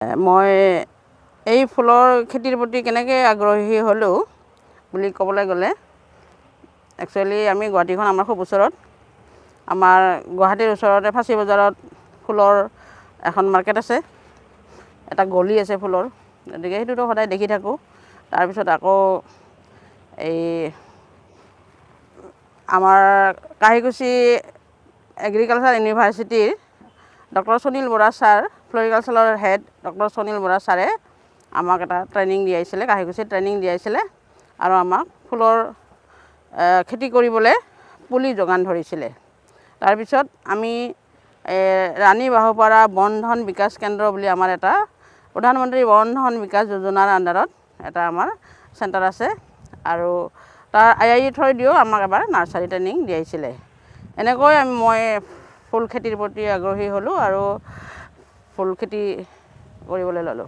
মই এই ফুলৰ খেতিৰ প্ৰতি কেনেকৈ আগ্ৰহী হ'লোঁ বুলি ক'বলৈ গ'লে একচুৱেলি আমি গুৱাহাটীখন আমাৰ খুব ওচৰত আমাৰ গুৱাহাটীৰ ওচৰতে ফাঁচী বজাৰত ফুলৰ এখন মাৰ্কেট আছে এটা গলি আছে ফুলৰ গতিকে সেইটোতো সদায় দেখি থাকোঁ তাৰপিছত আকৌ এই আমাৰ কাহিকুছি এগ্ৰিকালচাৰ ইউনিভাৰ্চিটিৰ ডক্টৰ সুনীল বৰা ছাৰ ফ্লৰিকালচাৰৰ হেড ডক্টৰ সুনীল বৰা ছাৰে আমাক এটা ট্ৰেইনিং দিয়াইছিলে কাহিকুছিত ট্ৰেইনিং দিয়াইছিলে আৰু আমাক ফুলৰ খেতি কৰিবলৈ পুলি যোগান ধৰিছিলে তাৰপিছত আমি ৰাণী বাহুপাৰা বন ধন বিকাশ কেন্দ্ৰ বুলি আমাৰ এটা প্ৰধানমন্ত্ৰী বন ধন বিকাশ যোজনাৰ আণ্ডাৰত এটা আমাৰ চেণ্টাৰ আছে আৰু তাৰ IIE থ্ৰুদিও আমাক এবাৰ নাৰ্চাৰী ট্ৰেইনিং দিয়াইছিলে এনেকৈ মই ফুল খেতিৰ প্ৰতি আগ্ৰহী হ'লোঁ আৰু ফুল খেতি কৰিবলৈ ল'লোঁ